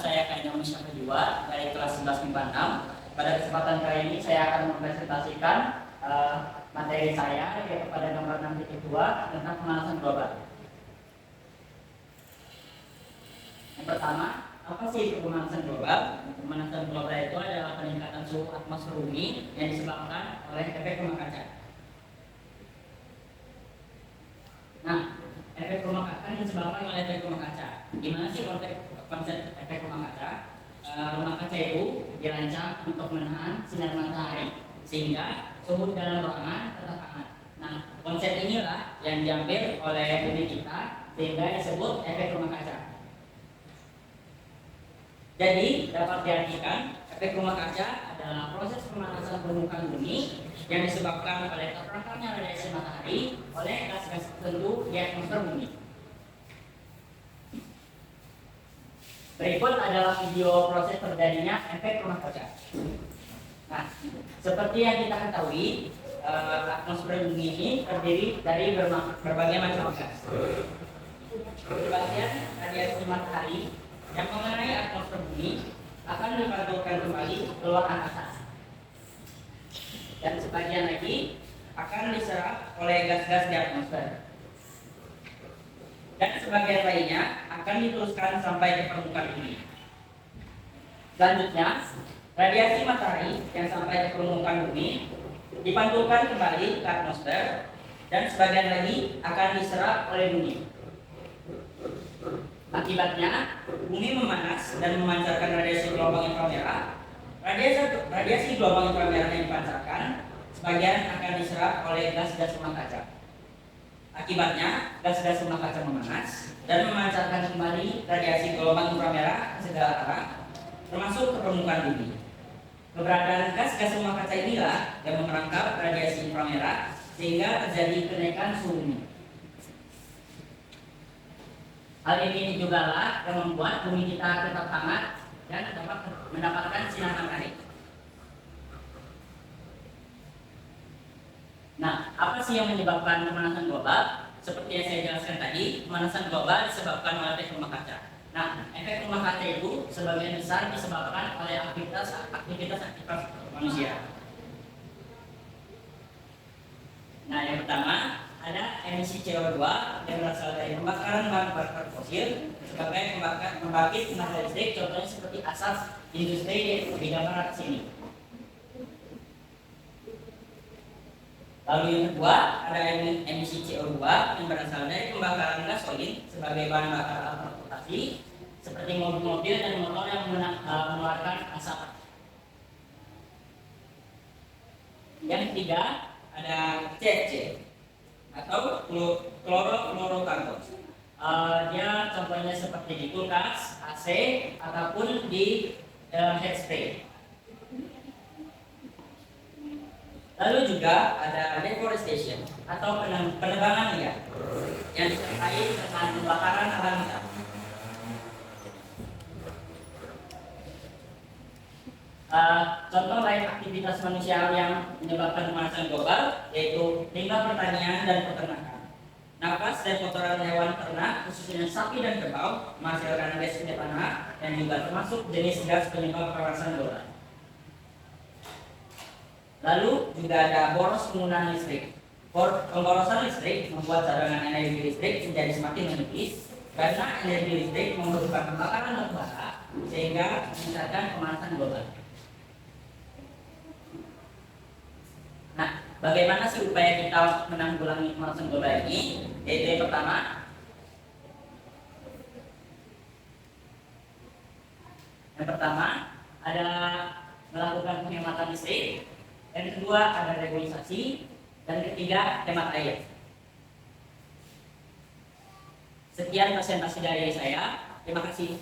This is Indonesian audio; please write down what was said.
saya Kak Musyafa Jua dari kelas 11 MIPA 6. Pada kesempatan kali ini saya akan mempresentasikan materi saya yaitu pada nomor 6.2 tentang pemanasan global. Yang pertama, apa sih itu pemanasan global? Pemanasan global itu adalah peningkatan suhu atmosfer bumi yang disebabkan oleh efek rumah kaca. Nah, efek rumah kaca disebabkan oleh efek rumah kaca. Gimana sih konsep efek rumah kaca? Rumah kaca itu dirancang untuk menahan sinar matahari sehingga suhu di dalam ruangan tetap hangat. Nah, konsep inilah yang diambil oleh bumi kita sehingga disebut efek rumah kaca. Jadi dapat diartikan efek rumah kaca adalah proses pemanasan permukaan bumi yang disebabkan oleh terperangkapnya radiasi matahari oleh gas-gas tertentu di atmosfer bumi. Berikut adalah video proses terjadinya efek rumah kaca. Nah, seperti yang kita ketahui, atmosfer bumi ini terdiri dari berbagai macam gas. Sebagian radiasi matahari yang mengenai atmosfer bumi akan dipantulkan kembali ke luar angkasa, dan sebagian lagi akan diserap oleh gas-gas di atmosfer, dan sebagian lainnya akan diteruskan sampai ke permukaan bumi. Selanjutnya, radiasi matahari yang sampai ke permukaan bumi dipantulkan kembali ke atmosfer, dan sebagian lagi akan diserap oleh bumi. Akibatnya, bumi memanas dan memancarkan radiasi gelombang inframerah. Radiasi gelombang inframerah yang dipancarkan sebagian akan diserap oleh gas-gas rumah kaca. Akibatnya, gas-gas rumah kaca memanas dan memancarkan kembali radiasi gelombang inframerah ke segala arah, termasuk ke permukaan bumi. Keberadaan gas-gas rumah kaca inilah yang memerangkap radiasi inframerah sehingga terjadi kenaikan suhu bumi. Hal ini juga lah yang membuat bumi kita tetap hangat dan dapat mendapatkan sinar matahari. Nah, apa sih yang menyebabkan pemanasan global? Seperti yang saya jelaskan tadi, pemanasan global disebabkan oleh efek rumah kaca. Nah, efek rumah kaca itu sebagian besar disebabkan oleh aktivitas manusia. Nah, yang pertama ada emisi CO2 yang berasal dari pembakaran bahan bakar fosil sebagai pembangkit tenaga listrik, contohnya seperti asap industri di gambar atas ini. Lalu yang kedua ada emisi CO2 yang berasal dari pembakaran gasolin sebagai bahan bakar transportasi seperti mobil-mobil dan motor yang mengeluarkan asap. Yang ketiga ada CFC atau klorofluorokarbon. Dia contohnya seperti di kulkas, AC, ataupun di headspray. Lalu juga ada deforestation atau penebangan liar yang disertai dengan pembakaran lahan hutan. Contoh lain aktivitas manusia yang menyebabkan pemanasan global yaitu limbah pertanian dan peternakan. Napas dan kotoran hewan ternak khususnya sapi dan kerbau menghasilkan gas metana dan juga termasuk jenis gas penyebab pemanasan global. Lalu juga ada boros penggunaan listrik. Pemborosan listrik membuat cadangan energi listrik menjadi semakin menipis karena energi listrik membutuhkan pembakaran batu bara sehingga meningkatkan pemanasan global. Nah, bagaimana sih upaya kita menanggulangi pemanasan global ini? Yaitu yang pertama, ada melakukan penghematan listrik, yang kedua ada reboisasi, dan ketiga hemat air. Sekian presentasi dari saya. Terima kasih.